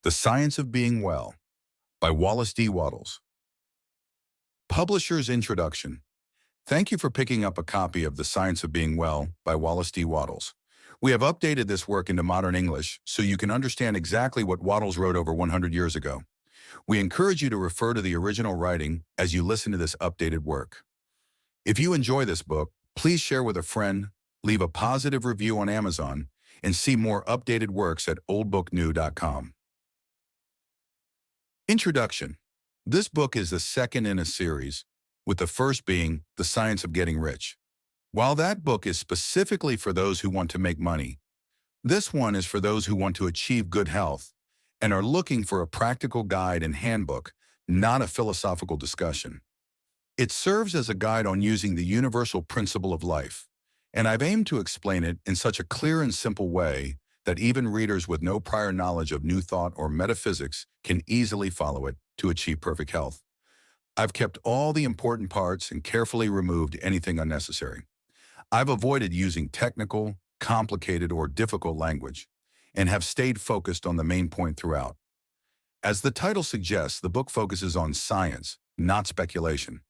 The Science of Being Well by Wallace D. Wattles. Publisher's Introduction. Thank you for picking up a copy of The Science of Being Well by Wallace D. Wattles. We have updated this work into modern English so you can understand exactly what Wattles wrote over 100 years ago. We encourage you to refer to the original writing as you listen to this updated work. If you enjoy this book, please share with a friend, leave a positive review on Amazon, and see more updated works at oldbooknew.com. Introduction. This book is the second in a series, with the first being The Science of Getting Rich. While that book is specifically for those who want to make money, this one is for those who want to achieve good health and are looking for a practical guide and handbook, not a philosophical discussion. It serves as a guide on using the universal principle of life, and I've aimed to explain it in such a clear and simple way that even readers with no prior knowledge of new thought or metaphysics can easily follow it to achieve perfect health. I've kept all the important parts and carefully removed anything unnecessary. I've avoided using technical, complicated, or difficult language, and have stayed focused on the main point throughout. As the title suggests, the book focuses on science, not speculation.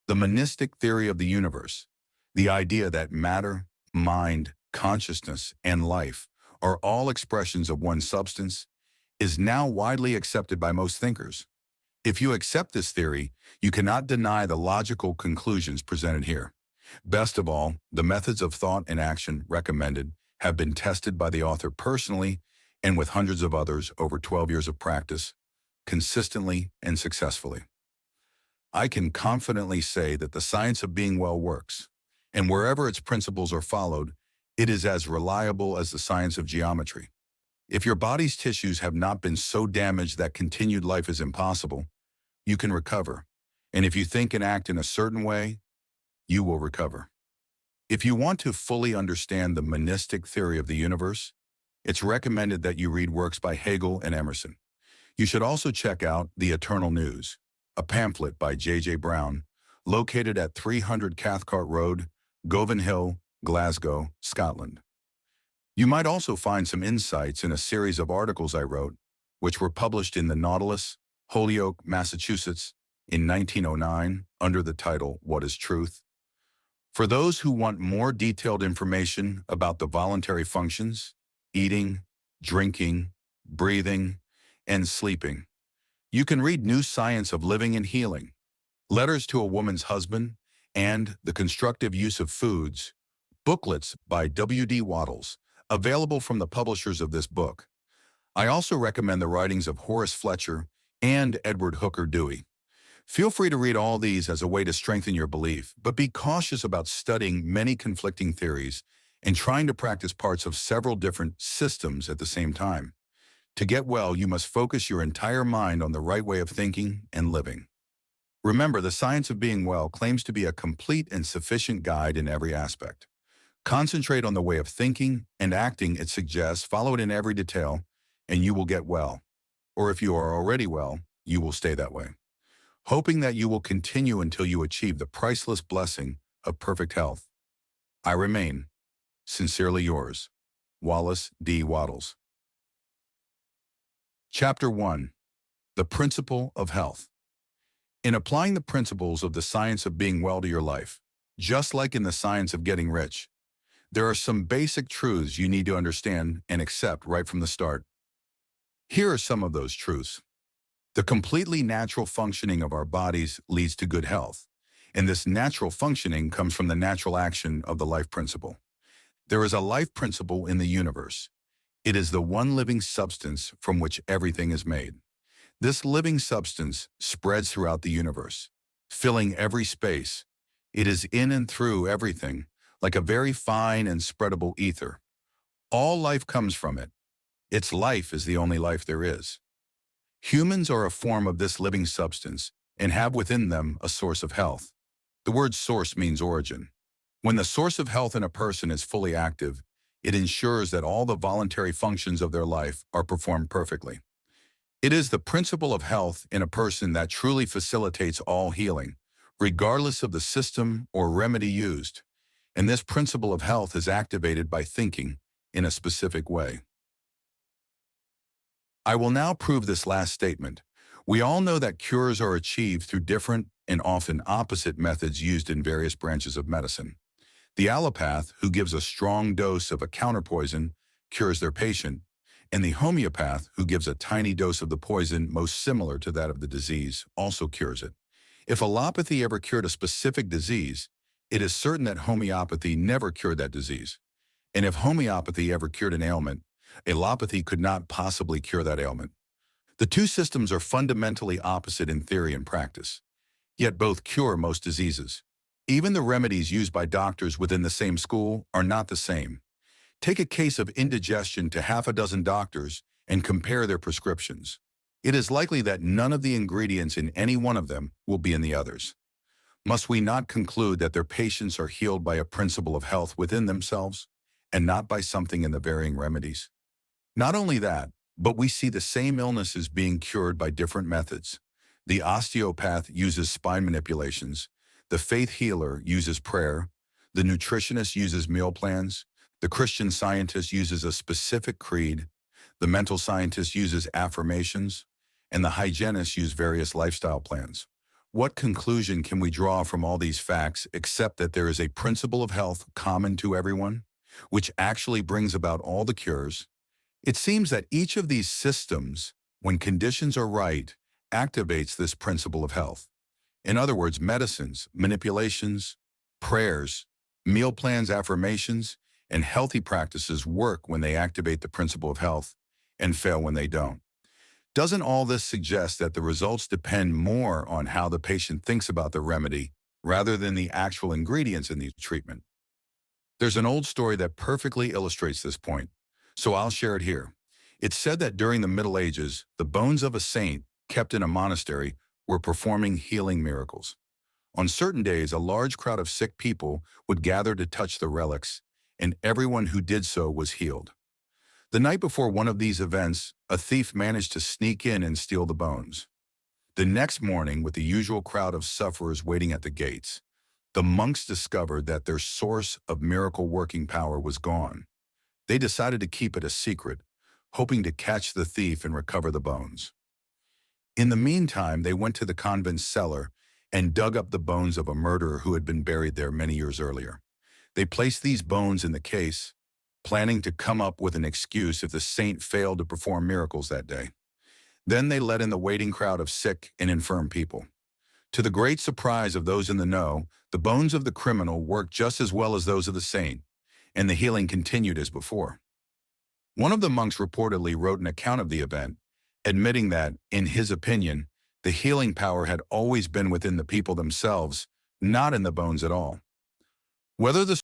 The monistic theory of the universe, the idea that matter, mind, consciousness, and life are all expressions of one substance, is now widely accepted by most thinkers. If you accept this theory, you cannot deny the logical conclusions presented here. Best of all, the methods of thought and action recommended have been tested by the author personally and with hundreds of others over 12 years of practice, consistently and successfully. I can confidently say that the science of being well works, and wherever its principles are followed, it is as reliable as the science of geometry. If your body's tissues have not been so damaged that continued life is impossible, you can recover. And if you think and act in a certain way, you will recover. If you want to fully understand the monistic theory of the universe, it's recommended that you read works by Hegel and Emerson. You should also check out The Eternal News, a pamphlet by J.J. Brown, located at 300 Cathcart Road, Govan Hill, Glasgow, Scotland. You might also find some insights in a series of articles I wrote, which were published in the Nautilus, Holyoke, Massachusetts, in 1909 under the title, What is Truth? For those who want more detailed information about the voluntary functions, eating, drinking, breathing, and sleeping, you can read New Science of Living and Healing, Letters to a Woman's Husband, and The Constructive Use of Foods, booklets by W.D. Wattles, available from the publishers of this book. I also recommend the writings of Horace Fletcher and Edward Hooker Dewey. Feel free to read all these as a way to strengthen your belief, but be cautious about studying many conflicting theories and trying to practice parts of several different systems at the same time. To get well, you must focus your entire mind on the right way of thinking and living. Remember, The Science of Being Well claims to be a complete and sufficient guide in every aspect. Concentrate on the way of thinking and acting it suggests, follow it in every detail, and you will get well. Or if you are already well, you will stay that way. Hoping that you will continue until you achieve the priceless blessing of perfect health. I remain, sincerely yours, Wallace D. Wattles. Chapter 1. The Principle of Health. In applying the principles of the science of being well to your life, just like in the science of getting rich, there are some basic truths you need to understand and accept right from the start. Here are some of those truths. The completely natural functioning of our bodies leads to good health, and this natural functioning comes from the natural action of the life principle. There is a life principle in the universe. It is the one living substance from which everything is made. This living substance spreads throughout the universe, filling every space. It is in and through everything, like a very fine and spreadable ether. All life comes from it. Its life is the only life there is. Humans are a form of this living substance and have within them a source of health. The word source means origin. When the source of health in a person is fully active, it ensures that all the voluntary functions of their life are performed perfectly. It is the principle of health in a person that truly facilitates all healing, regardless of the system or remedy used. And this principle of health is activated by thinking in a specific way. I will now prove this last statement. We all know that cures are achieved through different and often opposite methods used in various branches of medicine. The allopath, who gives a strong dose of a counterpoison, cures their patient, and the homeopath, who gives a tiny dose of the poison most similar to that of the disease, also cures it. If allopathy ever cured a specific disease, it is certain that homeopathy never cured that disease. And if homeopathy ever cured an ailment, allopathy could not possibly cure that ailment. The two systems are fundamentally opposite in theory and practice, yet both cure most diseases. Even the remedies used by doctors within the same school are not the same. Take a case of indigestion to half a dozen doctors and compare their prescriptions. It is likely that none of the ingredients in any one of them will be in the others. Must we not conclude that their patients are healed by a principle of health within themselves, and not by something in the varying remedies? Not only that, but we see the same illnesses being cured by different methods. The osteopath uses spine manipulations, the faith healer uses prayer, the nutritionist uses meal plans, the Christian scientist uses a specific creed, the mental scientist uses affirmations, and the hygienist uses various lifestyle plans. What conclusion can we draw from all these facts except that there is a principle of health common to everyone, which actually brings about all the cures? It seems that each of these systems, when conditions are right, activates this principle of health. In other words, medicines, manipulations, prayers, meal plans, affirmations, and healthy practices work when they activate the principle of health and fail when they don't. Doesn't all this suggest that the results depend more on how the patient thinks about the remedy rather than the actual ingredients in the treatment? There's an old story that perfectly illustrates this point, so I'll share it here. It's said that during the Middle Ages, the bones of a saint kept in a monastery were performing healing miracles. On certain days, a large crowd of sick people would gather to touch the relics, and everyone who did so was healed. The night before one of these events, a thief managed to sneak in and steal the bones. The next morning, with the usual crowd of sufferers waiting at the gates, the monks discovered that their source of miracle-working power was gone. They decided to keep it a secret, hoping to catch the thief and recover the bones. In the meantime, they went to the convent's cellar and dug up the bones of a murderer who had been buried there many years earlier. They placed these bones in the case, planning to come up with an excuse if the saint failed to perform miracles that day. Then they let in the waiting crowd of sick and infirm people. To the great surprise of those in the know, the bones of the criminal worked just as well as those of the saint, and the healing continued as before. One of the monks reportedly wrote an account of the event, admitting that, in his opinion, the healing power had always been within the people themselves, not in the bones at all. Whether the